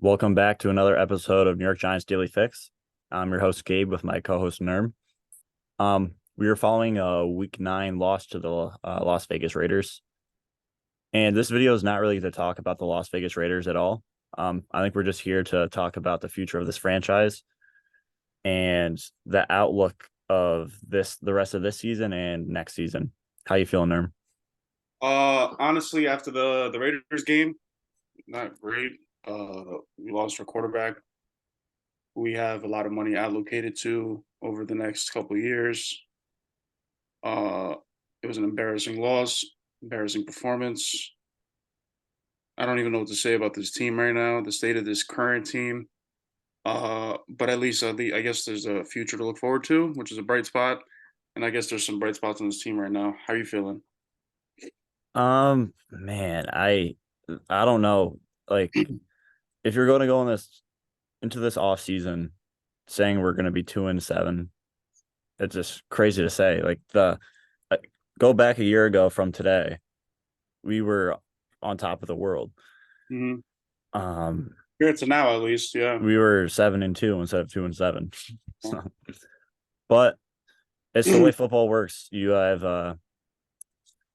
Welcome back to another episode of New York Giants Daily Fix. I'm your host Gabe with my co-host Nerm. We are following a Week 9 loss to the Las Vegas Raiders, and this video is not really to talk about the Las Vegas Raiders at all. I think we're just here to talk about the future of this franchise and the outlook of the rest of this season and next season. How you feeling, Nerm? Honestly, after the Raiders game, not great. We lost our quarterback. We have a lot of money allocated to over the next couple of years. Uh, it was an embarrassing loss, embarrassing performance. I don't even know what to say about this team right now, the state of this current team. But at least I guess there's a future to look forward to, which is a bright spot. And I guess there's some bright spots on this team right now. How are you feeling? Man, I don't know. Like, if you're going to go into this off season saying we're going to be 2-7, it's just crazy to say. Go back a year ago from today, we were on top of the world. Mm-hmm. Um, Here to now, at least, yeah. we were 7-2 instead of 2-7. So, but it's the way football works. You have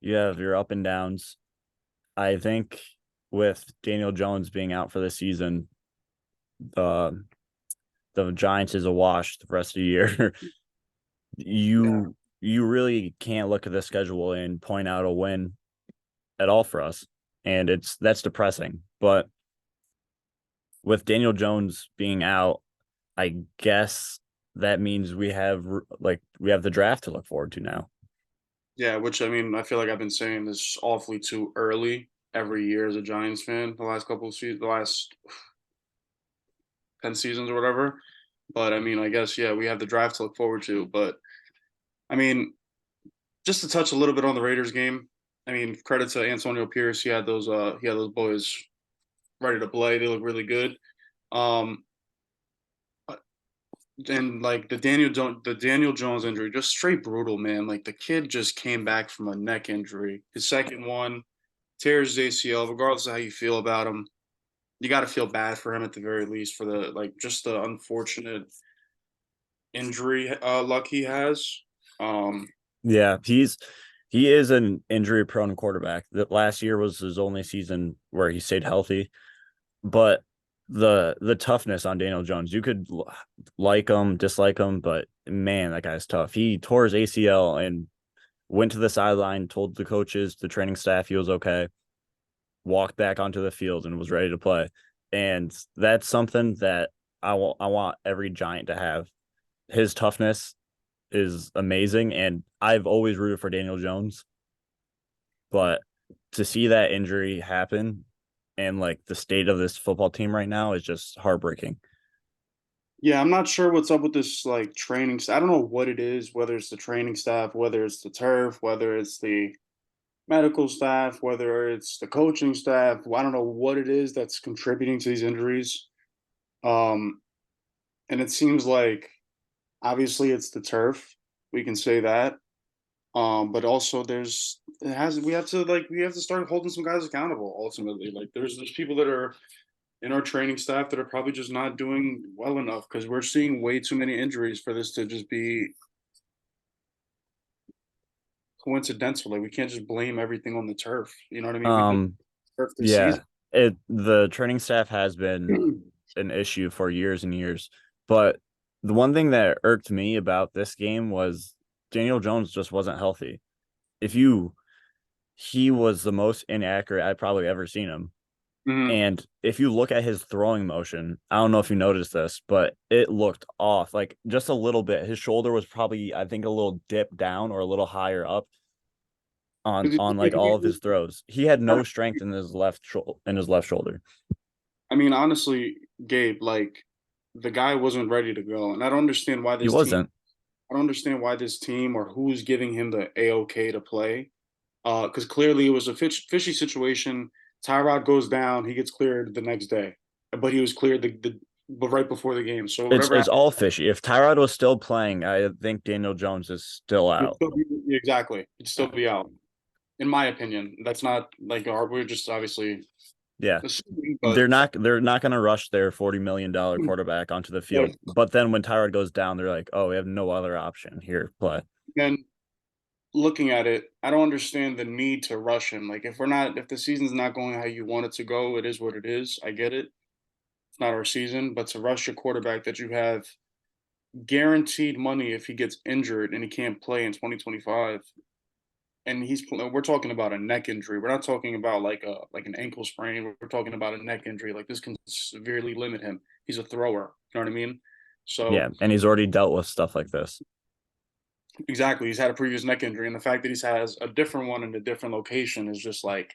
your up and downs. I think with Daniel Jones being out for the season, the the Giants is a wash the rest of the year. Yeah. You really can't look at the schedule and point out a win at all for us, and that's depressing. But with Daniel Jones being out, I guess that means we have the draft to look forward to now. Yeah, which I mean, I feel like I've been saying this awfully too early every year as a Giants fan, the last couple of seasons, the last 10 seasons or whatever. But I mean, I guess, yeah, we have the draft to look forward to. But I mean, just to touch a little bit on the Raiders game, I mean, credit to Antonio Pierce. He had those boys ready to play. They look really good. Um, and like the Daniel Jones injury, just straight brutal, man. Like the kid just came back from a neck injury. His second one, tears his ACL. Regardless of how you feel about him, you got to feel bad for him at the very least for the like just the unfortunate injury luck he has. Um, Yeah, he is an injury prone quarterback. That last year was his only season where he stayed healthy, but the toughness on Daniel Jones, you could like him, dislike him, but man, that guy's tough. He tore his ACL and went to the sideline, told the coaches, the training staff he was okay, walked back onto the field and was ready to play. And that's something that I want every Giant to have. His toughness is amazing, and I've always rooted for Daniel Jones, but to see that injury happen and like the state of this football team right now is just heartbreaking. yeah, I'm not sure what's up with this like training. I don't know what it is, whether it's the training staff, whether it's the turf, whether it's the medical staff, whether it's the coaching staff. I don't know what it is that's contributing to these injuries. Um, and it seems like obviously it's the turf. We can say that. But also we have to start holding some guys accountable ultimately. Like there's people that are in our training staff that are probably just not doing well enough because we're seeing way too many injuries for this to just be coincidental. Like we can't just blame everything on the turf. You know what I mean? We built Um, turf this yeah, season. the training staff has been an issue for years and years, but the one thing that irked me about this game was Daniel Jones just wasn't healthy. If you He was the most inaccurate I've probably ever seen him. Mhm. And if you look at his throwing motion, I don't know if you noticed this, but it looked off like just a little bit. His shoulder was probably, I think, a little dip down or a little higher up on like all of his throws. He had no strength in his left shoulder. I mean, honestly, Gabe, like the guy wasn't ready to go, and I don't understand why He this team. wasn't. I don't understand why this team or who's giving him the a-okay to play. Because clearly it was a fishy situation. Tyrod goes down, he gets cleared the next day, but he was cleared but right before the game. So whatever It's happened, all fishy. If Tyrod was still playing, I think Daniel Jones is still he'd out. still be, exactly, he'd still be out. In my opinion, that's not like we're just obviously. Yeah. assuming, but They're not going to rush their $40 million quarterback onto the but field. But then when Tyrod goes down, they're like, oh, we have no other option here. Play. then looking at it, I don't understand the need to rush him. Like if the season's not going how you want it to go, it is what it is. I get it. It's not our season, but to rush a quarterback that you have guaranteed money if he gets injured and he can't play in 2025, and we're talking about a neck injury. We're not talking about like an ankle sprain. We're talking about a neck injury. Like this can severely limit him. He's a thrower. You know what I mean? Yeah. So And he's already dealt with stuff like this. exactly, he's had a previous neck injury, and the fact that he has a different one in a different location is just like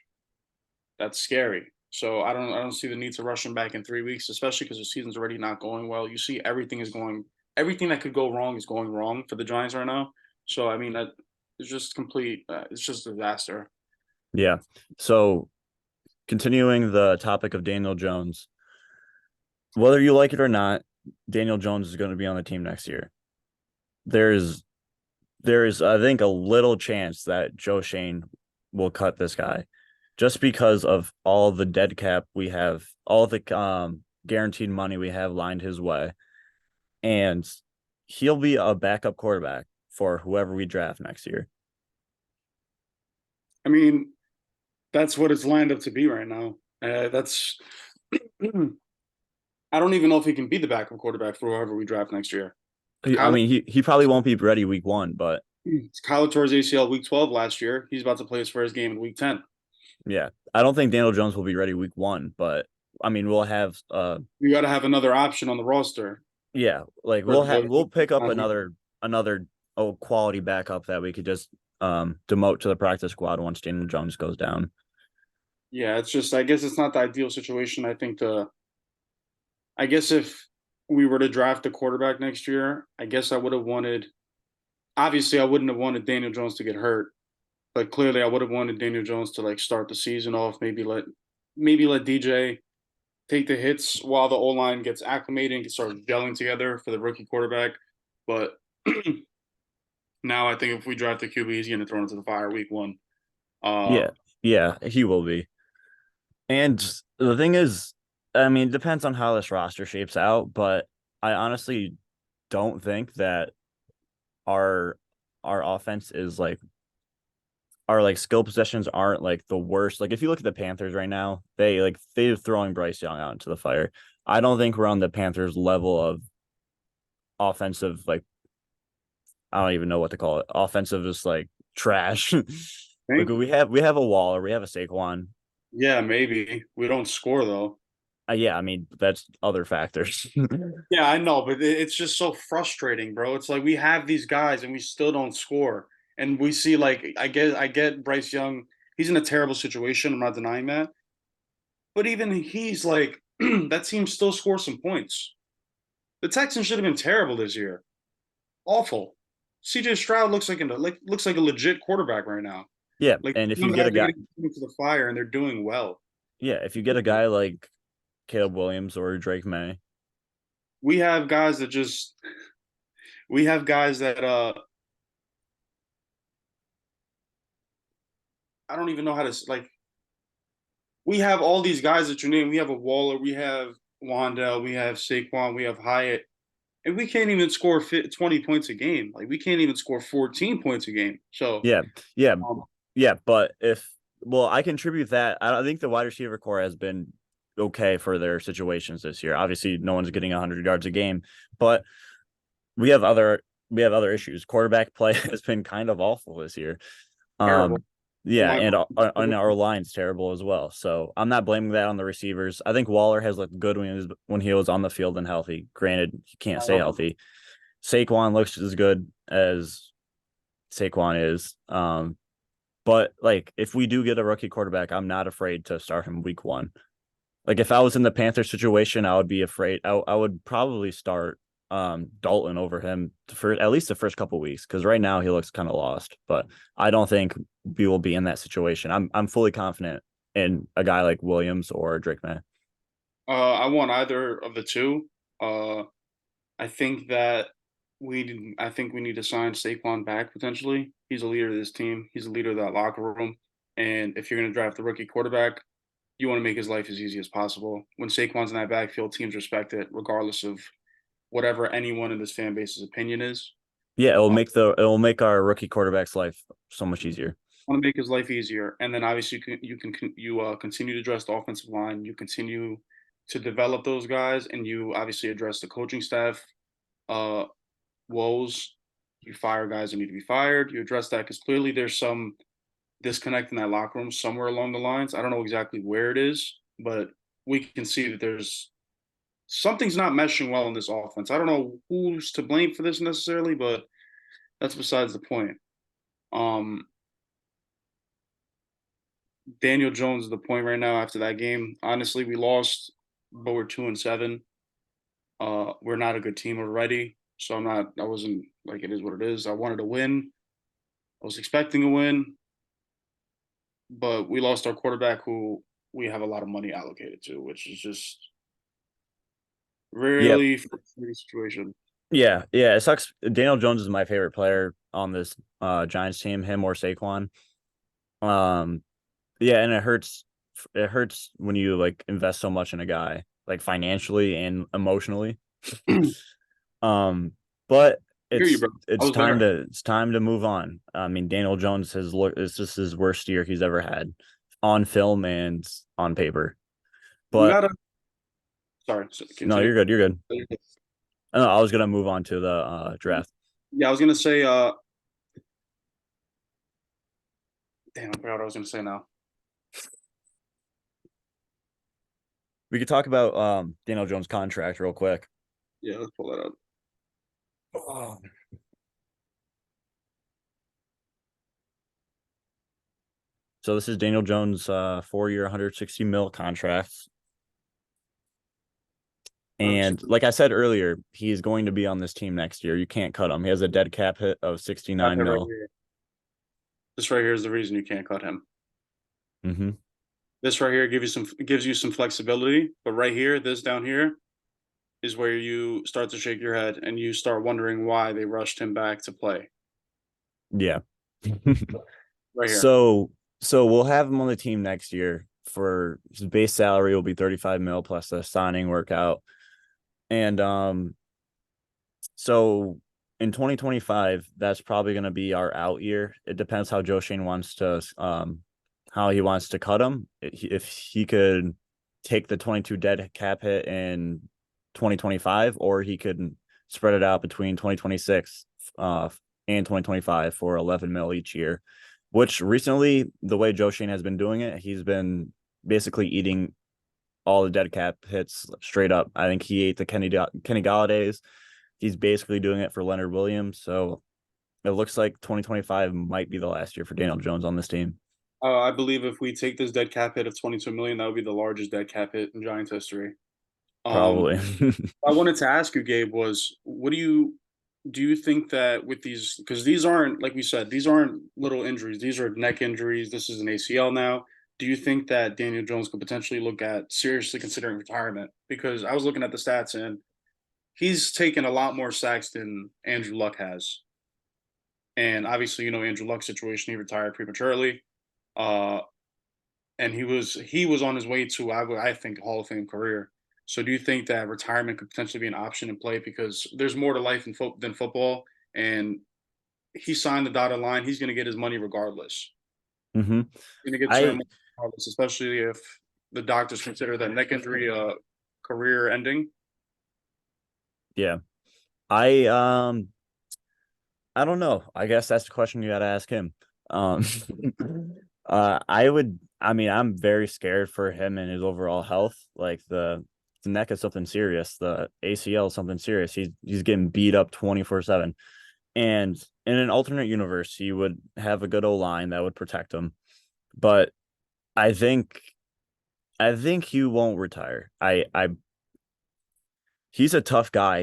that's scary. So I don't see the need to rush him back in 3 weeks, especially because the season's already not going well. You see, everything that could go wrong is going wrong for the Giants right now. So I mean that it's just complete. It's just a disaster. Yeah. So continuing the topic of Daniel Jones, whether you like it or not, Daniel Jones is going to be on the team next year. There's I think a little chance that Joe Shane will cut this guy just because of all the dead cap we have, all the guaranteed money we have lined his way. And he'll be a backup quarterback for whoever we draft next year. I mean, that's what it's lined up to be right now. That's I don't even know if he can be the backup quarterback for whoever we draft next year. I Kyler, mean, he probably won't be ready week 1, but Kyler tore his ACL week 12 last year. He's about to play his first game in week 10. yeah, I don't think Daniel Jones will be ready week 1, but I mean, we'll have You got to have another option on the roster. yeah, like we'll pick up another quality backup that we could just demote to the practice squad once Daniel Jones goes down. Yeah, it's just I guess it's not the ideal situation. I guess if we were to draft a quarterback next year, I guess I would have wanted. Obviously, I wouldn't have wanted Daniel Jones to get hurt, but clearly, I would have wanted Daniel Jones to like start the season off. Maybe let DJ take the hits while the O line gets acclimated and can start gelling together for the rookie quarterback. But now I think if we draft the QB, he's going to throw into the fire week 1. Yeah, yeah, he will be. And the thing is, I mean, it depends on how this roster shapes out, but I honestly don't think that our offense is like our like skill possessions aren't like the worst. Like if you look at the Panthers right now, they're throwing Bryce Young out into the fire. I don't think we're on the Panthers level of offensive, like I don't even know what to call it. Offensive is like trash. Like Think? we have a Waller, we have a Saquon. Yeah, maybe we don't score though. Yeah, I mean that's other factors. Yeah, I know, but it's just so frustrating, bro. It's like we have these guys and we still don't score. And we see like I get Bryce Young, he's in a terrible situation. I'm not denying that. But even he's like that team still scores some points. The Texans should have been terrible this year. Awful. CJ Stroud looks like a legit quarterback right now. Yeah, Like and if some you get guys a are guy, getting into the fire and they're doing well. yeah, if you get a guy like Caleb Williams or Drake May, We have guys that just we have guys that I don't even know how to like. We have all these guys that you name. We have a Waller, we have Wandell, we have Saquon, we have Hyatt, and we can't even score 20 points a game. Like we can't even score 14 points a game. So, yeah, yeah, um, yeah. But if well, I contribute that. I think the wide receiver core has been okay for their situations this year. Obviously, no one's getting 100 yards a game, but we have other issues. Quarterback play has been kind of awful this year. terrible. Yeah, Line- and our line's terrible as well. So I'm not blaming that on the receivers. I think Waller has looked good when he was on the field and healthy. Granted, he can't stay healthy. Saquon looks as good as Saquon is. But like if we do get a rookie quarterback, I'm not afraid to start him week 1. Like if I was in the Panther situation, I would be afraid. I would probably start Dalton over him for at least the first couple weeks because right now he looks kind of lost. But I don't think we will be in that situation. I'm fully confident in a guy like Williams or Drake May. I want either of the two. Uh, I think that I think we need to sign Saquon back potentially. He's a leader of this team. He's a leader of that locker room. And if you're going to draft the rookie quarterback, you want to make his life as easy as possible. When Saquon's in that backfield, teams respect it, regardless of whatever anyone in this fan base's opinion is. Yeah, it'll make our rookie quarterback's life so much easier. Want to make his life easier, and then obviously you continue to address the offensive line. You continue to develop those guys, and you obviously address the coaching staff uh, woes. You fire guys that need to be fired. You address that because clearly there's some disconnect in that locker room somewhere along the lines. I don't know exactly where it is, but we can see that there's something's not meshing well in this offense. I don't know who's to blame for this necessarily, but that's besides the point. Um, Daniel Jones is the point right now after that game. Honestly, we lost, but we're 2-7. We're not a good team already. So I wasn't like it is what it is. I wanted to win. I was expecting a win, but we lost our quarterback who we have a lot of money allocated to, which is just Yep. really frustrating situation. Yeah. It sucks. Daniel Jones is my favorite player on this Giants team, him or Saquon. Um, yeah, and it hurts when you like invest so much in a guy, like financially and emotionally. But I hear you, it's bro. I it's was time there. to move on. I mean, Daniel Jones has look it's just his worst year he's ever had on film and on paper. We But gotta. Sorry, no, continue. you're good. You're good. I was gonna move on to the draft. Yeah, I was gonna say. Damn, I forgot what I was gonna say now. We could talk about Daniel Jones' contract real quick. Yeah, let's pull that up. Oh. So this is Daniel Jones' 4-year, 160 mil contract. And like I said earlier, he's going to be on this team next year. You can't cut him. He has a dead cap hit of 69 Right mil. here. This right here is the reason you can't cut him. Mm-hmm. This right here gives you some flexibility, but right here, this down here is where you start to shake your head and you start wondering why they rushed him back to play. Yeah. Right here. So we'll have him on the team next year. For his base salary will be 35 mil plus the signing workout. And so in 2025, that's probably going to be our out year. It depends how Joe Shane wants to how he wants to cut him. If he could take the 22 dead cap hit in 2025, or he could spread it out between 2026 and 2025 for 11 mil each year. Which recently, the way Joe Shane has been doing it, he's been basically eating all the dead cap hits straight up. I think he ate the Kenny Galladay's. He's basically doing it for Leonard Williams. So it looks like 2025 might be the last year for Daniel Jones on this team. I believe if we take this dead cap hit of 22 million, that would be the largest dead cap hit in Giants history. Um, Probably. I wanted to ask you, Gabe, was what do you think that with these because these aren't like we said, these aren't little injuries, these are neck injuries. This is an ACL now. Do you think that Daniel Jones could potentially look at seriously considering retirement? Because I was looking at the stats and he's taken a lot more sacks than Andrew Luck has. And obviously, Andrew Luck's situation, he retired prematurely. Uh, and he was on his way to I think Hall of Fame career. So do you think that retirement could potentially be an option in play because there's more to life than football, and he signed the dotted line. He's going to get his money regardless. hmm He's going to get I certain regardless, especially if the doctors consider that neck injury career ending. yeah. I I don't know. I guess that's the question you got to ask him. Um I mean, I'm very scared for him and his overall health. Like the neck is something serious. The ACL is something serious. He's getting beat up 24/7. And in an alternate universe, he would have a good O line that would protect him. But I think I think he won't retire. I He's a tough guy.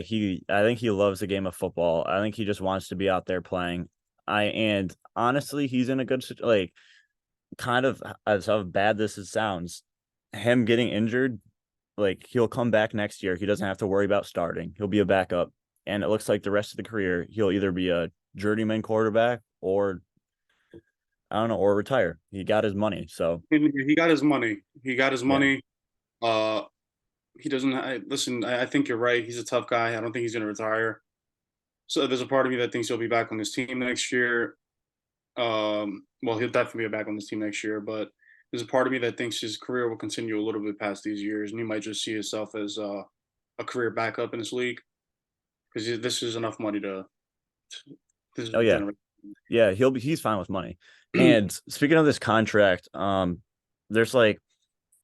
I think he loves the game of football. I think he just wants to be out there playing. And honestly, he's in a good like kind of as how bad sounds. Him getting injured, like he'll come back next year. He doesn't have to worry about starting. He'll be a backup. And it looks like the rest of the career, he'll either be a journeyman quarterback or I don't know, or retire. He got his money, so And he got his money. He got his yeah. money. Uh, he doesn't. Listen, I think you're right. He's a tough guy. I don't think he's going to retire. So there's a part of me that thinks he'll be back on this team next year. Well, he'll definitely be back on this team next year, but there's a part of me that thinks his career will continue a little bit past these years, and he might just see himself as a career backup in this league because this is enough money to this is Oh a yeah. generation. Yeah, he's fine with money. And speaking of this contract, there's like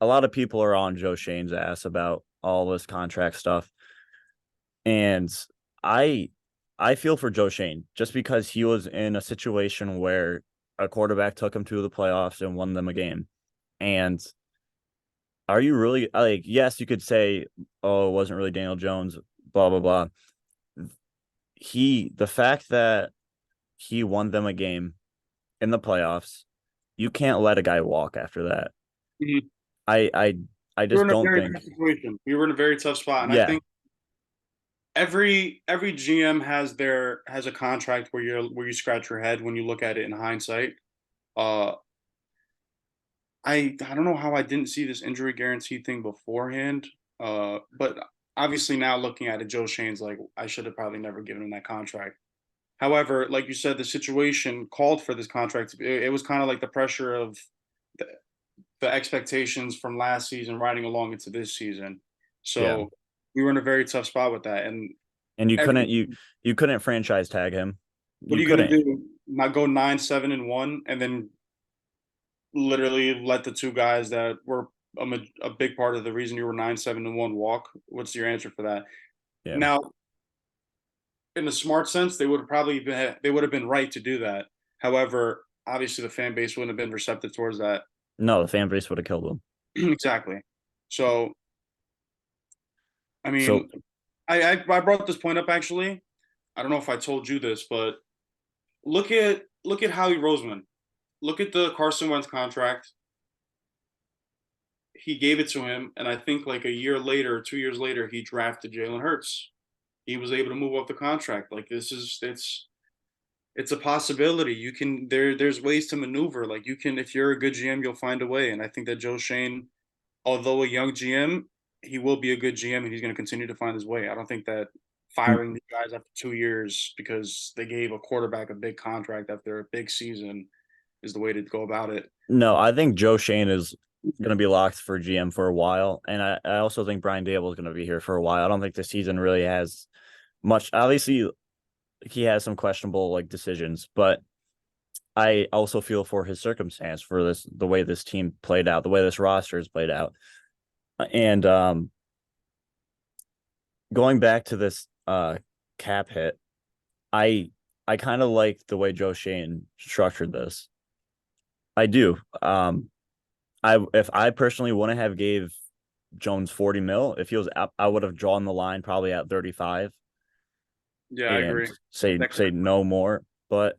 a lot of people are on Joe Shane's ass about all this contract stuff. And I I feel for Joe Shane just because he was in a situation where a quarterback took him to the playoffs and won them a game. And are you really like, yes, you could say, oh, it wasn't really Daniel Jones, blah, blah, blah. The fact that he won them a game in the playoffs, you can't let a guy walk after that. Mhm. I I I We were just in a don't very think. tough situation. We were in a very tough spot, and I Yeah, think every GM has a contract where you scratch your head when you look at it in hindsight. Uh, I don't know how I didn't see this injury guarantee thing beforehand. But obviously now looking at it, Joe Shane's like, I should have probably never given him that contract. However, like you said, the situation called for this contract. It was kind of like the pressure of the, the expectations from last season riding along into this season. yeah. So we were in a very tough spot with that. And And you every couldn't you couldn't franchise tag him. what are You you gonna couldn't. do? Not go 9-7-1, and then literally let the two guys that were a big part of the reason you were 9-7-1 walk? What's your answer for that? Yeah. Now, in a smart sense, they would have been right to do that. However, obviously the fan base wouldn't have been receptive towards that. No, the fan base would have killed him. Exactly. So, I So mean, I brought this point up actually. I don't know if I told you this, but look at Howie Roseman. Look at the Carson Wentz contract. He gave it to him, and I think like a year later, 2 years later, he drafted Jalen Hurts. He was able to move up the contract. Like it's a possibility. You can there's ways to maneuver. Like you can if you're a good GM, you'll find a way. And I think that Joe Shane, although a young GM, he will be a good GM and he's going to continue to find his way. I don't think that firing these guys after 2 years because they gave a quarterback a big contract after a big season is the way to go about it. no, I think Joe Shane is going to be locked for GM for a while, and I also think Brian Dable is going to be here for a while. I don't think the season really has much. Obviously, he has some questionable like decisions, but I also feel for his circumstance for the way this team played out, the way this roster is played out, and going back to this cap hit, I I kind of like the way Joe Shane structured this. I do. I if I personally wouldn't have gave Jones 40 mil, if he was up, I would have drawn the line probably at 35 Yeah, I and agree. say no more. But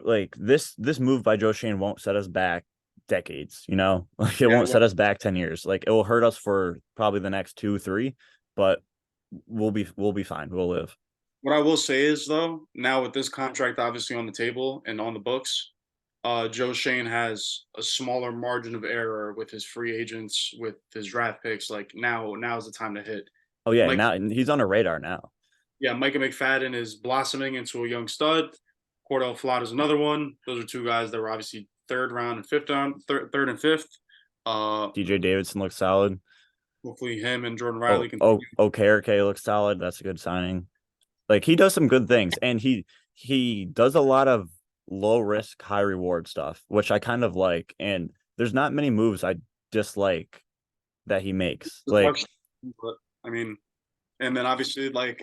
like this move by Joe Shane won't set us back decades, you know? Like it Yeah, won't set us back 10 years. Like it will hurt us for probably the next 2, 3, but we'll be fine. We'll live. what I will say is though, now with this contract obviously on the table and on the books, Joe Shane has a smaller margin of error with his free agents, with his draft picks. Like now's the time to hit. Oh yeah, Mike, now he's on a radar now. yeah, Micah McFadden is blossoming into a young stud. Cordell Flott is another one. Those are two guys that were obviously third round and fifth round, third and fifth. Uh, DJ Davidson looks solid. hopefully him and Jordan Oh, Riley continue. oh, okay, looks solid. That's a good signing. Like he does some good things, and he does a lot of low risk, high reward stuff, which I kind of like. And there's not many moves I dislike that he makes. Like, But I mean, and then obviously like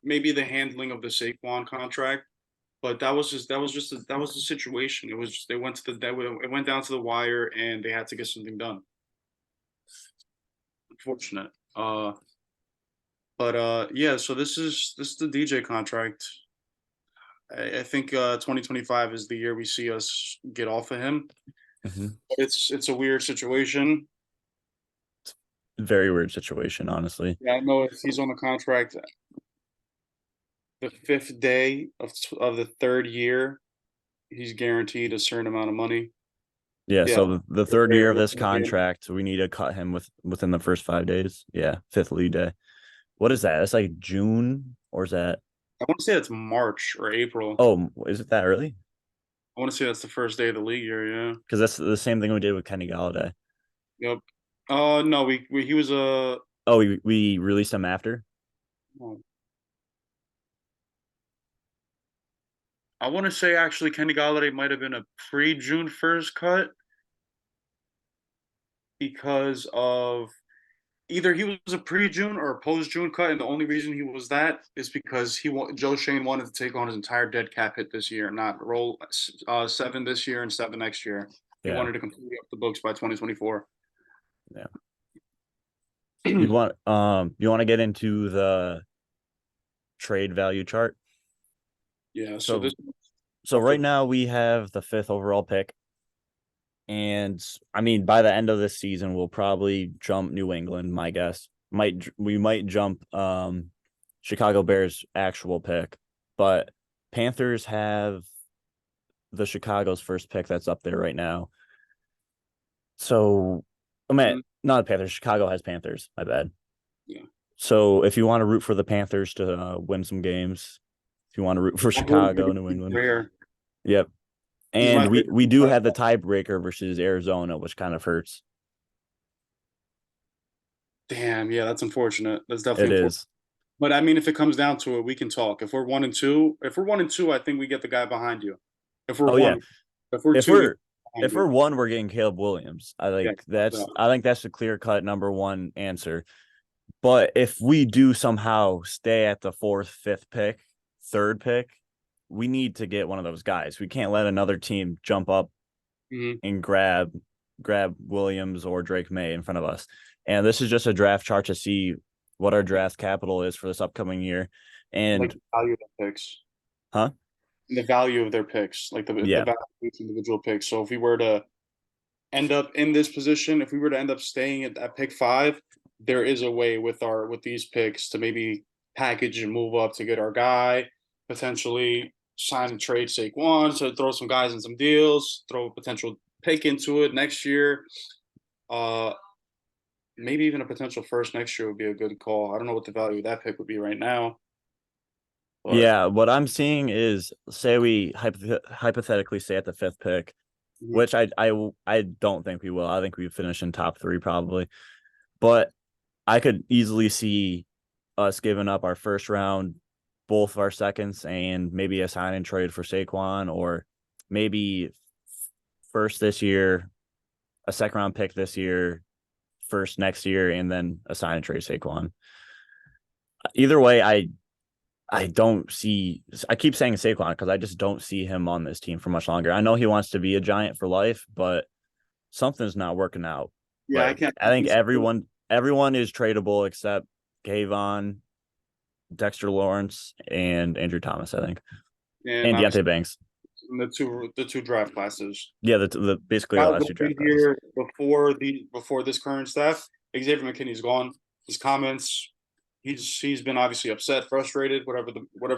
maybe the handling of the Saquon contract, but that was the situation. It was just, they went to it went down to the wire and they had to get something done. Unfortunate. But yeah, so this is the DJ contract. I think 2025 is the year we see us get off of him. mhm, It's a weird situation. very weird situation, honestly. Yeah, I know if he's on the contract the fifth day of the third year, he's guaranteed a certain amount of money. Yeah, Yeah, so the third year of this contract, we need to cut him within the first 5 days. Yeah, fifth league day. What is that? That's like June, or is that? I want to say it's March or April. Oh, is it that early? I want to say that's the first day of the league year. Yeah. Because that's the same thing we did with Kenny Galladay. Yep. No, we he was a. Oh, we released him after. I want to say actually Kenny Galladay might have been a pre-June 1st cut because of either he was a pre-June or a post-June cut, and the only reason he was that is because Joe Shane wanted to take on his entire dead cap hit this year, not roll 7 this year and 7 next year. He Yeah, wanted to completely up the books by 2024. yeah. You want to get into the trade value chart? Yeah, so So this so right now we have the fifth overall pick. And I mean, by the end of this season, we'll probably jump New England, my guess. We might jump Chicago Bears actual pick, but Panthers have the Chicago's first pick that's up there right now. So I mean, Mhm. not Panthers, Chicago has Panthers, my bad. Yeah. So if you want to root for the Panthers to win some games, if you want to root for Chicago, New England, Rare. yep. He's my And we favorite. we do have the tiebreaker versus Arizona, which kind of hurts. Damn, yeah, that's unfortunate. That's It definitely unfortunate. is. But I mean, if it comes down to it, we can talk. If we're 1 and 2, I think we get the guy behind you. If we're Oh yeah. one, if we're If two, we get we're the guy behind if we're you. one, we're getting Caleb Williams. I Yeah, think yeah. that's the clear cut number one answer. But if we do somehow stay at the fourth, fifth pick, third pick, we need to get one of those guys. We can't let another team jump up Mhm. and grab Williams or Drake May in front of us. And this is just a draft chart to see what our draft capital is for this upcoming year. Like And the value of their picks, huh? the value of their picks, like the Yeah. value of each individual pick. So if we were to end up in this position, if we were to end up staying at pick 5, there is a way with these picks to maybe package and move up to get our guy, potentially sign and trade Saquon, so throw some guys in some deals, throw a potential pick into it next year. Uh, Maybe even a potential first next year would be a good call. I don't know what the value of that pick would be right now, but Yeah, what I'm seeing is say we hypothetically stay at the fifth pick, mhm. which I don't think we will. I think we finish in top three probably, but I could easily see us giving up our first round, both of our seconds, and maybe a sign and trade for Saquon, or maybe first this year, a second round pick this year, first next year, and then a sign and trade Saquon. Either way, I don't see. I keep saying Saquon because I just don't see him on this team for much longer. I know he wants to be a Giant for life, but something's not working out. Yeah, I Like can't. I think everyone is tradable except Kayvon, Dexter Lawrence, and Andrew Thomas. I think, And and obviously Deontay Banks. the two draft classes. Yeah, the basically I the was last two going draft to classes. here before this current staff. Xavier McKinney's gone. His comments, he's been obviously upset, frustrated, whatever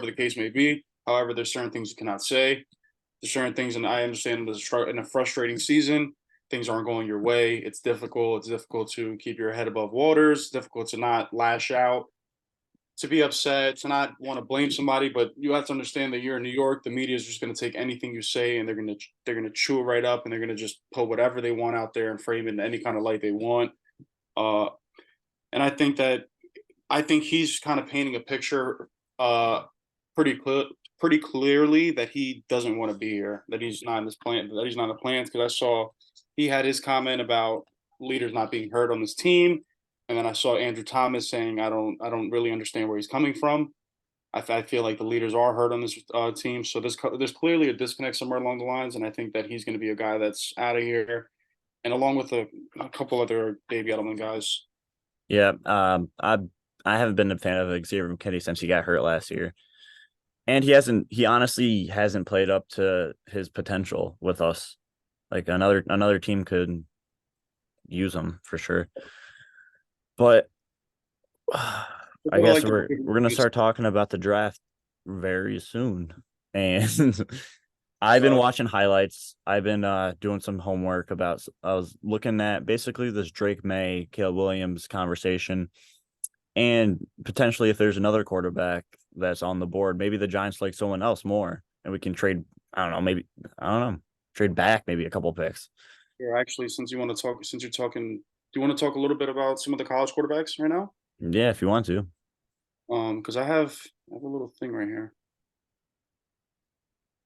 the case may be. However, there's certain things you cannot say. There's certain things, and I understand in a frustrating season, things aren't going your way. It's difficult. It's difficult to keep your head above waters. It's difficult to not lash out, to be upset, to not want to blame somebody, but you have to understand that you're in New York. The media is just going to take anything you say and they're gonna chew it right up and they're going to just put whatever they want out there and frame it in any kind of light they want. Uh, and I think he's kind of painting a picture pretty pretty clearly that he doesn't want to be here, that he's not in this plan, that he's not in the plans. Because I saw he had his comment about leaders not being heard on this team, and then I saw Andrew Thomas saying, "I don't really understand where he's coming from." I feel like the leaders are heard on this team, so there's clearly a disconnect somewhere along the lines, and I think that he's going to be a guy that's out of here, and along with a couple other Dave Gettleman guys. Yeah, I haven't been a fan of Xavier McKinney since he got hurt last year, and he honestly hasn't played up to his potential with us. Like another team could use him for sure, but I Sort of guess like we're gonna the start talking about the draft very soon, and I've been watching highlights. I've been doing some homework about. I was looking at basically this Drake May, Caleb Williams conversation, and potentially if there's another quarterback that's on the board, maybe the Giants like someone else more, and we can trade. I don't know. Maybe I don't know. Trade back maybe a couple picks. Here, actually, since you're talking, do you want to talk a little bit about some of the college quarterbacks right now? Yeah, if you want to. Because I have a little thing right here.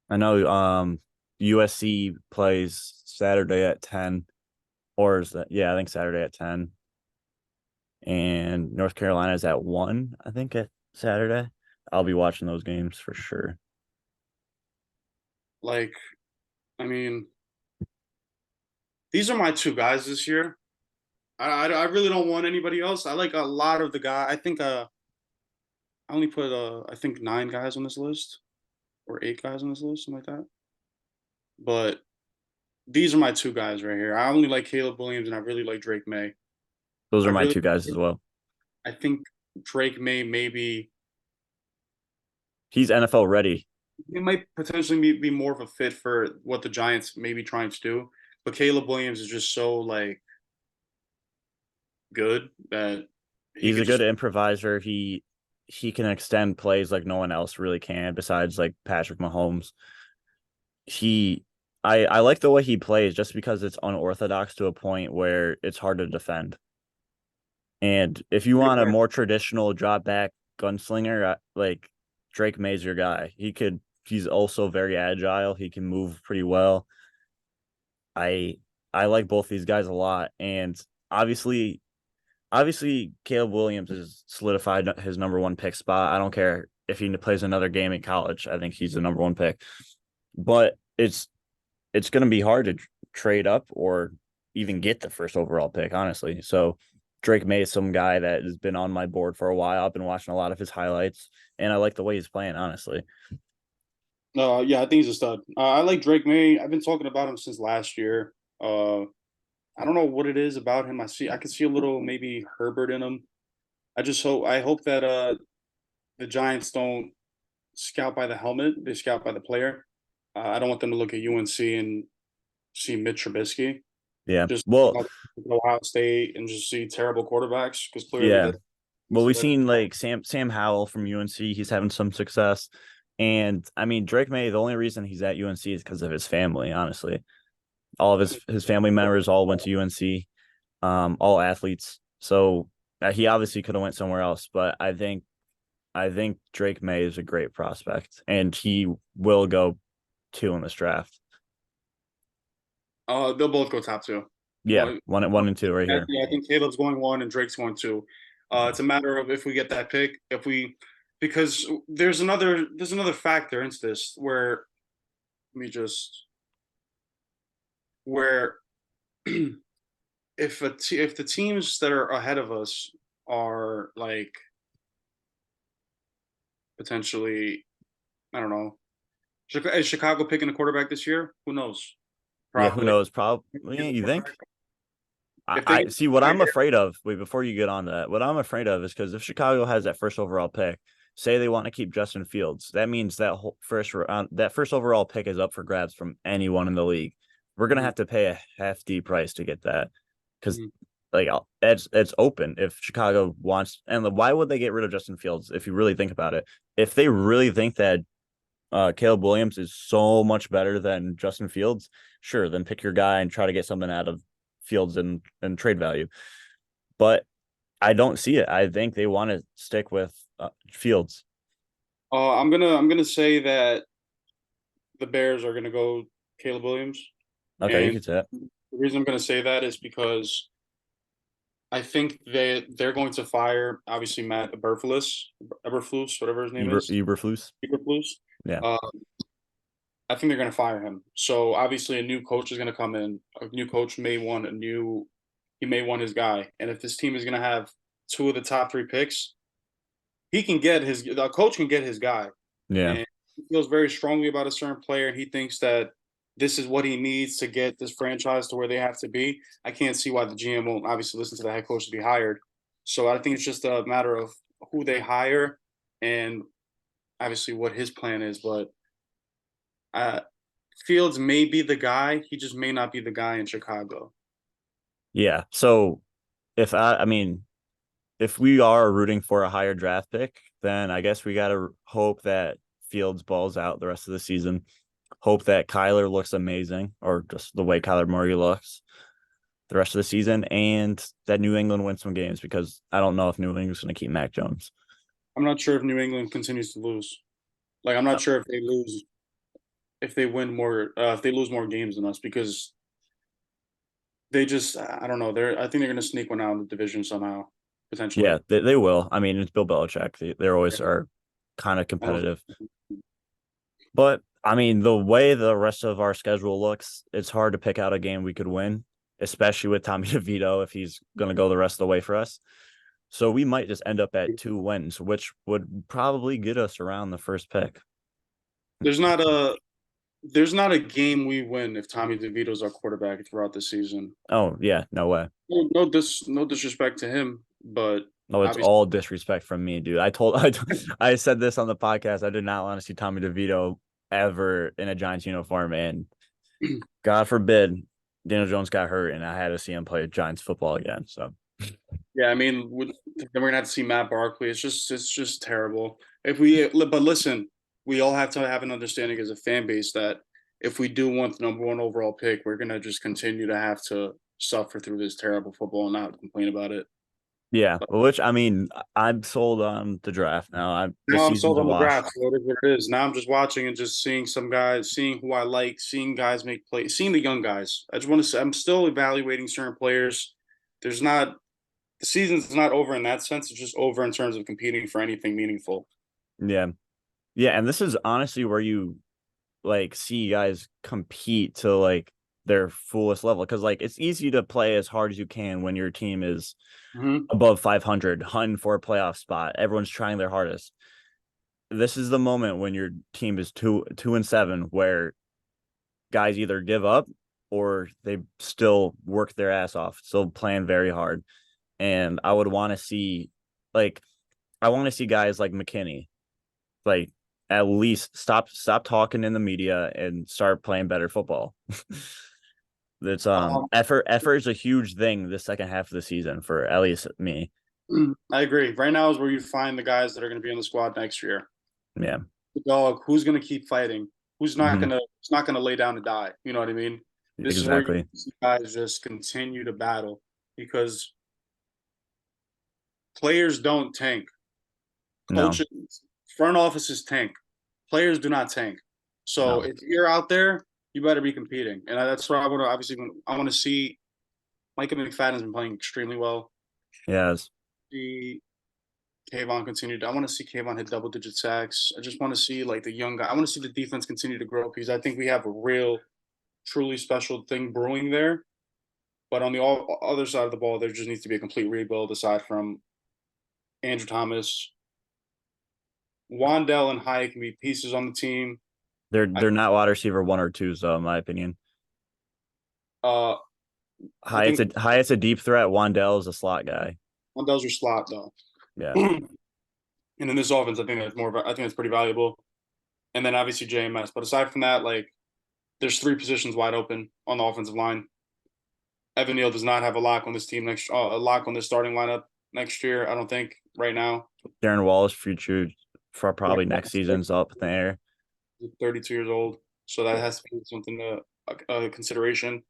I know USC plays Saturday at 10, or is that, yeah, I think Saturday at 10. And North Carolina is at 1, I think, at Saturday. I'll be watching those games for sure. Like, I mean, these are my two guys this year. I really don't want anybody else. I like a lot of the guy. I think I only put I think 9 guys on this list or 8 guys on this list, something like that. But these are my two guys right here. I only like Caleb Williams and I really like Drake May. Those I are my really two guys as well. I think Drake May maybe He's NFL ready. he might potentially be more of a fit for what the Giants may be trying to do. But Caleb Williams is just so like good that he He's could a good just improviser. He can extend plays like no one else really can besides like Patrick Mahomes. He I like the way he plays just because it's unorthodox to a point where it's hard to defend. And if you want a more traditional drop back gunslinger, like Drake May's your guy. He's also very agile. He can move pretty well. I I like both these guys a lot. And obviously Caleb Williams has solidified his number one pick spot. I don't care if he plays another game in college. I think he's the number one pick. But it's going to be hard to trade up or even get the first overall pick, honestly. So Drake May is some guy that has been on my board for a while. I've been watching a lot of his highlights, and I like the way he's playing, honestly. yeah, I think he's a stud. I like Drake May. I've been talking about him since last year. I don't know what it is about him. I can see a little maybe Herbert in him. I hope that the Giants don't scout by the helmet. They scout by the player. I don't want them to look at UNC and see Mitch Trubisky, Yeah. just Well, like Ohio State, and just see terrible quarterbacks because clearly yeah. that. Well, we've seen like Sam Howell from UNC. He's having some success. And I mean, Drake May, the only reason he's at UNC is because of his family, honestly. All of his family members all went to UNC, all athletes. So he obviously could have went somewhere else, but I think Drake May is a great prospect, and he will go 2 in this draft. They'll both go top two. Yeah, Well, 1 and 2 right here. yeah, I think Caleb's going 1 and Drake's going 2. It's a matter of if we get that pick, because there's another factor into this where let me just where if the teams that are ahead of us are like potentially, I don't know, is Chicago picking a quarterback this year? Who knows? Yeah, who Probably. knows? Probably. You think? I, If they I get see what right I'm here, afraid of. Wait, before you get on to that, what I'm afraid of is because if Chicago has that first overall pick, say they want to keep Justin Fields, that means that whole first round, that first overall pick is up for grabs from anyone in the league. We're gonna mhm, have to pay a hefty price to get that because mhm. like it's open if Chicago wants. And why would they get rid of Justin Fields if you really think about it? If they really think that Caleb Williams is so much better than Justin Fields, sure, then pick your guy and try to get something out of Fields and trade value. But I don't see it. I think they want to stick with Fields. I'm gonna say that the Bears are gonna go Caleb Williams, Okay, you and could say it. the reason I'm gonna say that is because I think they're going to fire obviously Matt Eberflus, whatever his name is, Eberflus. Eberflus. Yeah, Uh, I think they're going to fire him. So obviously a new coach is going to come in. A new coach may want he may want his guy. And if this team is going to have 2 of the top 3 picks, the coach can get his guy. yeah, And he feels very strongly about a certain player, and he thinks that this is what he needs to get this franchise to where they have to be. I can't see why the GM won't obviously listen to the head coach to be hired. So I think it's just a matter of who they hire and obviously what his plan is. But Fields may be the guy. He just may not be the guy in Chicago. Yeah. So I mean, if we are rooting for a higher draft pick, then I guess we got to hope that Fields balls out the rest of the season. Hope that Kyler looks amazing, or just the way Kyler Murray looks the rest of the season, and that New England wins some games, because I don't know if New England's going to keep Mac Jones. I'm not sure if New England continues to lose. Like, I'm not sure if they lose, if they win more, if they lose more games than us, because they just, I don't know. I think they're going to sneak one out in the division somehow, potentially. Yeah, they will. I mean, it's Bill Belichick. They always are kind of I don't. competitive. But I mean, the way the rest of our schedule looks, it's hard to pick out a game we could win, especially with Tommy DeVito if he's going to go the rest of the way for us. So we might just end up at 2 wins, which would probably get us around the first pick. There's not a there's not a game we win if Tommy DeVito's our quarterback throughout the season. Oh, yeah, no way. No disrespect to him, but No, it's obviously all disrespect from me, dude. I said this on the podcast. I did not want to see Tommy DeVito ever in a Giants uniform, and God forbid Daniel Jones got hurt and I had to see him play Giants football again. So yeah, I mean, then we're gonna have to see Matt Barkley. It's just terrible. But listen, we all have to have an understanding as a fan base that if we do want the number one overall pick, we're gonna just continue to have to suffer through this terrible football and not complain about it. yeah, which I mean, I'm sold on the draft now. The Now I'm sold season's a on the wash. draft. So it is what it is. Now I'm just watching and just seeing some guys, seeing who I like, seeing guys make plays, seeing the young guys. I just want to say I'm still evaluating certain players. There's not The season's not over in that sense. It's just over in terms of competing for anything meaningful. Yeah. Yeah, and this is honestly where you like see guys compete to like their fullest level, because like it's easy to play as hard as you can when your team is Mm-hmm. above 500, hunting for a playoff spot. Everyone's trying their hardest. This is the moment when your team is 2-7, where guys either give up or they still work their ass off, still playing very hard. And I would want to see, like, I want to see guys like McKinney, like, at least stop talking in the media and start playing better football. It's Um, effort is a huge thing the second half of the season for at least me. I agree. Right now is where you find the guys that are going to be on the squad next year. Yeah. The dog, who's going to keep fighting? Hmm. Who's not going to lay down to die? You know what I mean? This is where you Exactly. see guys just continue to battle because players don't tank. No. Coaches, front offices tank. Players do not tank. So No. if you're out there, you better be competing. And that's what I want to obviously. I want to see. Micah McFadden's been playing extremely well. Yes. See Kayvon continued. I want to see Kayvon hit double-digit sacks. I just want to see like the young guy. I want to see the defense continue to grow because I think we have a real, truly special thing brewing there. But on the other side of the ball, there just needs to be a complete rebuild aside from Andrew Thomas. Wandell and Hyatt can be pieces on the team. I They're not wide receiver 1 or 2, so in my opinion. uh I Hyatt's think a deep threat. Wandell is a slot guy. Wandell's your slot though. Yeah. And in this offense, I think that's more. I think that's pretty valuable. And then obviously JMS. But aside from that, like there's three positions wide open on the offensive line. Evan Neal does not have a lock on this team a lock on this starting lineup next year. I don't think right now. Darren Wallace future for Yeah, probably next season's up in the air. 32 years old, so that has to be something to consideration.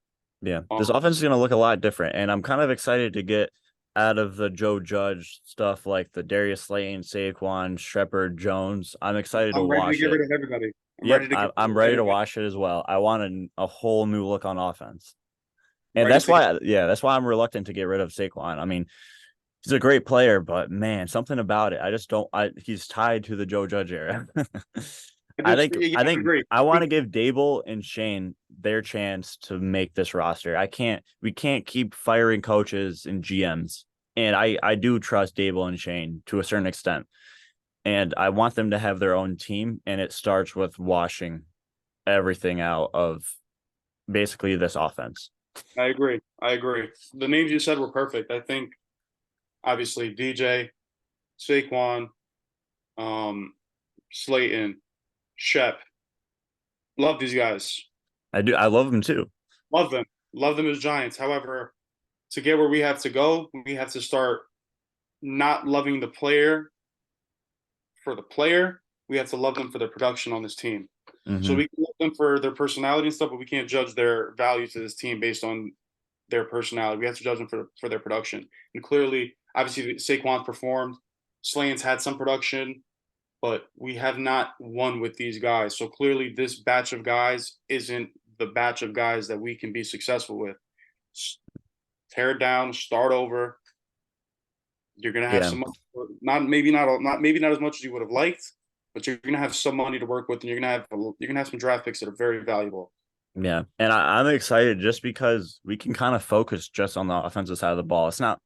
Yeah, Um, this offense is going to look a lot different, and I'm kind of excited to get out of the Joe Judge stuff, like the Darius Slayton, Saquon, Shepard, Jones. I'm excited to I'm ready to watch get it. rid of everybody. I'm Yep, ready to get rid I'm of ready to everybody. watch it as well. I want a whole new look on offense, I'm and ready to get. that's why I'm reluctant to get rid of Saquon. I mean, he's a great player, but man, something about it, I just don't. He's tied to the Joe Judge era. Yeah, I I think agree. I want to give Dable and Shane their chance to make this roster. We can't keep firing coaches and GMs. And I do trust Dable and Shane to a certain extent. And I want them to have their own team. And it starts with washing everything out of basically this offense. I agree. I agree. The names you said were perfect. I think obviously DJ, Saquon, um, Slayton, Shep. Love these guys. I do. I love him too. Love them as Giants. However, to get where we have to go, we have to start not loving the player for the player. We have to love them for their production on this team. So Hmm. we can love them for their personality and stuff, but we can't judge their value to this team based on their personality. We have to judge them for their production. And clearly, obviously, Saquon performed. Slayton's had some production, but we have not won with these guys. So clearly, this batch of guys isn't the batch of guys that we can be successful with. Tear it down, start over. You're gonna have Yeah. some maybe not as much as you would have liked, but you're gonna have some money to work with, and you're gonna have some draft picks that are very valuable. Yeah. And I'm excited just because we can kind of focus just on the offensive side of the ball. It's not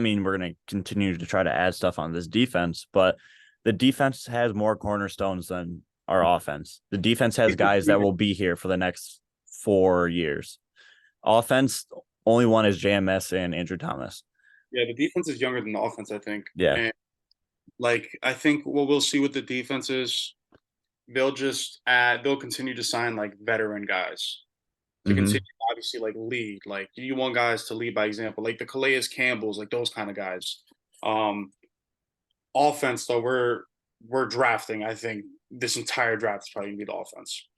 mean we're going to continue to try to add stuff on this defense, but the defense has more cornerstones than our offense. The defense has guys that will be here for the next 4 years. Offense, only one is JMS and Andrew Thomas. Yeah, the defense is younger than the offense, I think. Yeah. And like I think what we'll see with the defense is they'll continue to sign like veteran guys to Hmm. continue obviously like lead. Like you want guys to lead by example, like the Calais Campbells, like those kind of guys. Um Offense though, we're drafting. I think this entire draft is probably gonna be the offense.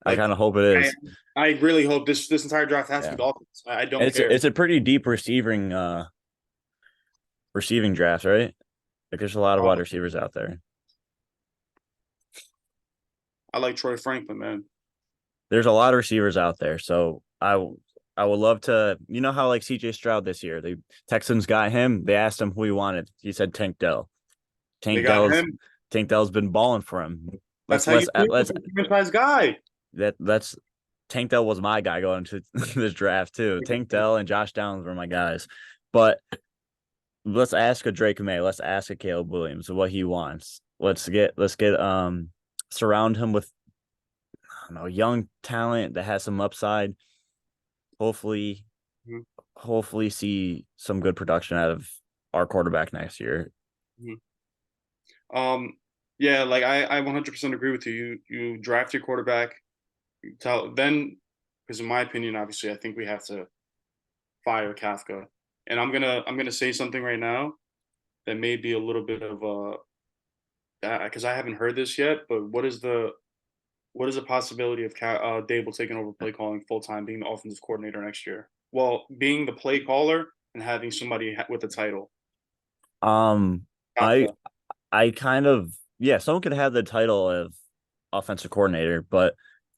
I Like kind of hope it I, is. I really hope this entire draft has to Yeah. be the offense. I don't It's care. it's a pretty deep receiving draft, right? Like there's a lot of Uh, wide receivers out there. I like Troy Franklin, man. There's a lot of receivers out there. So I would love to, you know how like CJ Stroud this year, the Texans got him. They asked him who he wanted. He said Tank Dell. They Tank got Dell's him. Tank Dell's been balling for him. That's how you do Let's it. Franchise guy. that's Tank Dell was my guy going to this draft too. Tank Dell and Josh Downs were my guys. But let's ask a Drake May. Let's ask a Caleb Williams what he wants. Let's get surround him with I don't know young talent that has some upside. Hopefully, Mhm, hopefully see some good production out of our quarterback next year. mhm. Yeah, like I 100% agree with you. You draft your quarterback. You tell then, because in my opinion, obviously, I think we have to fire Kafka. And I'm gonna say something right now that may be a little bit of because I haven't heard this yet. But what is the possibility of Dable taking over play calling full time, being the offensive coordinator next year? Well, being the play caller and having somebody with a title. Um, I Kafka. I kind of yeah, someone could have the title of offensive coordinator, but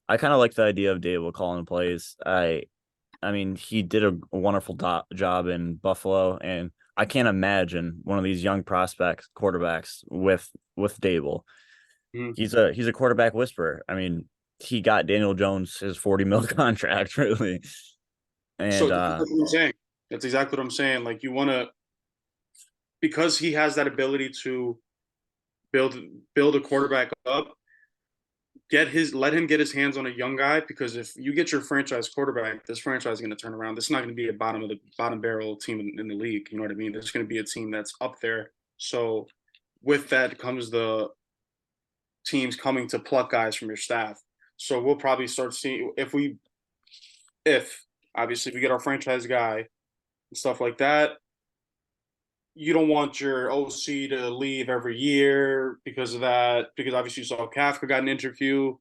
I kind of like the idea of Dable calling plays. I mean, he did a wonderful job in Buffalo, and I can't imagine one of these young prospect quarterbacks with Dable. Mhm. He's a quarterback whisperer. I mean, he got Daniel Jones his 40 mil contract, really. So And that's exactly what I'm saying. That's exactly what I'm saying. Like you want to, because he has that ability to build build a quarterback up. Let him get his hands on a young guy because if you get your franchise quarterback, this franchise is going to turn around. This is not going to be a bottom barrel team in the league. You know what I mean? This is going to be a team that's up there. So with that comes the teams coming to pluck guys from your staff. So we'll probably start seeing if obviously we get our franchise guy and stuff like that. You don't want your OC to leave every year because of that. Because obviously you saw Kafka got an interview.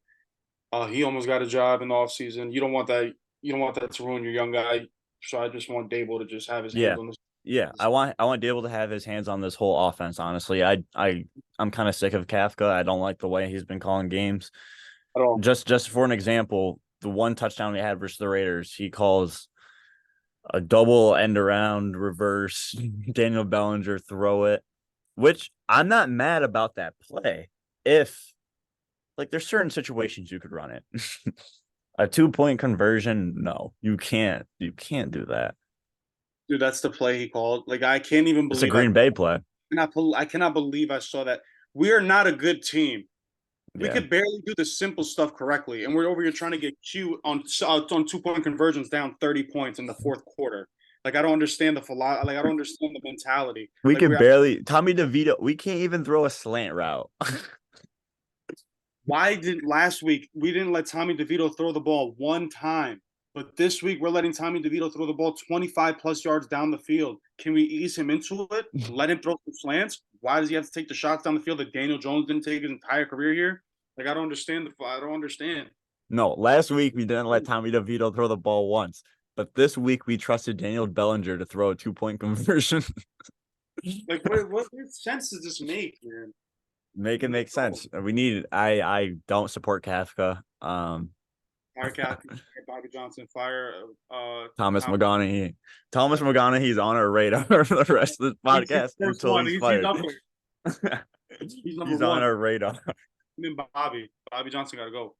He almost got a job in the offseason. You don't want that. You don't want that to ruin your young guy. So I just want Dable to just have his hands yeah, on this. yeah, I want Dable to have his hands on this whole offense. Honestly, I'm kind of sick of Kafka. I don't like the way he's been calling games. At all. Just for an example, the one touchdown we had versus the Raiders, he calls a double end around reverse Daniel Bellinger throw it, which I'm not mad about that play. If like there's certain situations you could run it. A 2 point conversion, no, you can't. You can't do that. Dude, that's the play he called. Like I can't even It's a believe Green Bay play. I cannot believe I saw that. We are not a good team. We Yeah. could barely do the simple stuff correctly, and we're over here trying to get cute on 2 point conversions down 30 points in the fourth quarter. Like I don't understand the like I don't understand the mentality. We Like could barely Tommy DeVito, we can't even throw a slant route. Why did last week we didn't let Tommy DeVito throw the ball one time? But this week we're letting Tommy DeVito throw the ball 25 plus yards down the field. Can we ease him into it? Let him throw some slants? Why does he have to take the shots down the field that Daniel Jones didn't take his entire career here? Like I don't understand. I don't understand. No, last week we didn't let Tommy DeVito throw the ball once, but this week we trusted Daniel Bellinger to throw a 2-point conversion. Like what sense does this make, man? Make it make sense. We need. I don't support Kafka. Fire Captain, Bobby Johnson, fire Thomas McGonaghy. Thomas McGonaghy's on our radar for the rest of this podcast until he's fired. He's on our radar. And then Bobby Johnson got to go.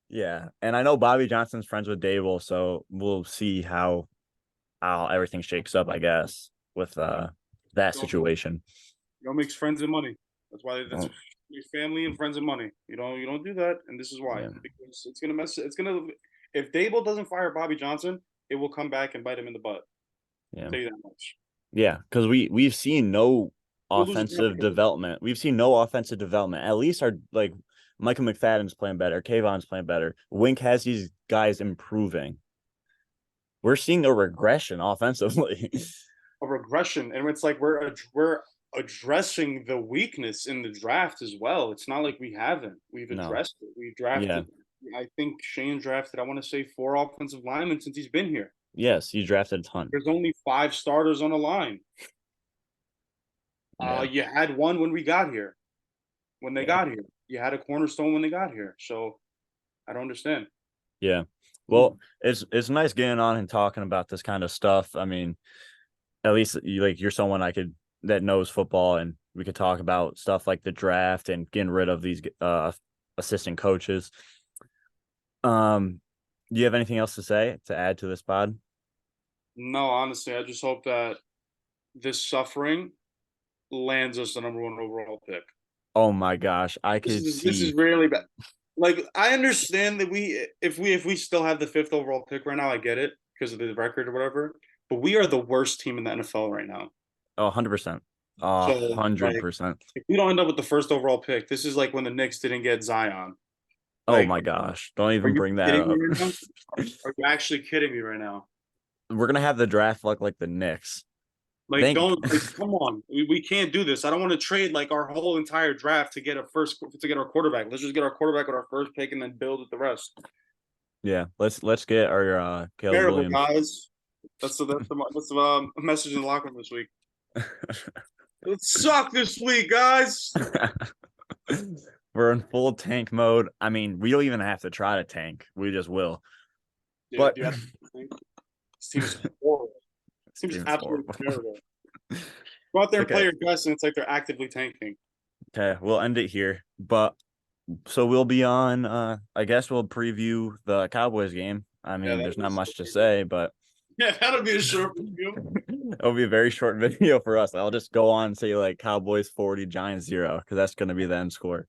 Yeah, and I know Bobby Johnson's friends with Dable, so we'll see how everything shakes up, I guess, with that situation. You know, makes friends and money. That's why that's your family and friends and money. You don't do that, and this is why. Yeah. Because it's gonna mess. It's gonna if Dable doesn't fire Bobby Johnson, it will come back and bite him in the butt. Yeah, I'll tell you that much. Yeah, because we've seen no offensive development. We've seen no offensive development. At least our like Michael McFadden's playing better. Kayvon's playing better. Wink has these guys improving. We're seeing a regression offensively. A regression, and it's like we're addressing the weakness in the draft as well. It's not like we haven't. We've addressed it. We drafted. Yeah. I think Shane drafted, I want to say 4 offensive linemen since he's been here. Yes, he drafted a ton. There's only 5 starters on the line. Yeah. You had one when we got here. When they got here. You had a cornerstone when they got here. So I don't understand. Yeah. Well, it's nice getting on and talking about this kind of stuff. I mean, at least you're someone that knows football, and we could talk about stuff like the draft and getting rid of these assistant coaches. Do you have anything else to say to add to this pod? No, honestly, I just hope that this suffering lands us the number 1 overall pick. Oh my gosh, This is really bad. Like I understand that if we still have the 5th overall pick right now, I get it because of the record or whatever. But we are the worst team in the NFL right now. Oh, 100%. 100%. If we don't end up with the 1st overall pick, this is like when the Knicks didn't get Zion. Oh my gosh. Don't even bring that up. Are you actually kidding me right now? We're going to have the draft luck like the Knicks. Come on. We can't do this. I don't want to trade like our whole entire draft to get our quarterback. Let's just get our quarterback with our 1st pick and then build with the rest. Yeah, let's get our Caleb Williams. Guys. That's the message in the locker room this week. It sucked this week, guys. We're in full tank mode. I mean, we don't even have to try to tank. We just will. Dude, but this team is horrible. This team is absolutely terrible. Go out there and play your best, and it's like they're actively tanking. Okay, we'll end it here. But so we'll be on. I guess we'll preview the Cowboys game. I mean, there's not much to say, but yeah, that'll be a short video. It'll be a very short video for us. I'll just go on and say like Cowboys 40, Giants 0, because that's going to be the end score.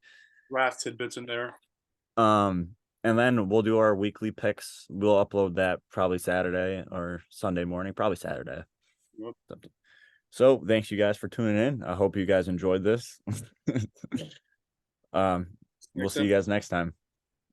Draft tidbits in there. And then we'll do our weekly picks. We'll upload that probably Saturday or Sunday morning, probably Saturday. Yep. So thanks you guys for tuning in. I hope you guys enjoyed this. We'll see you guys next time.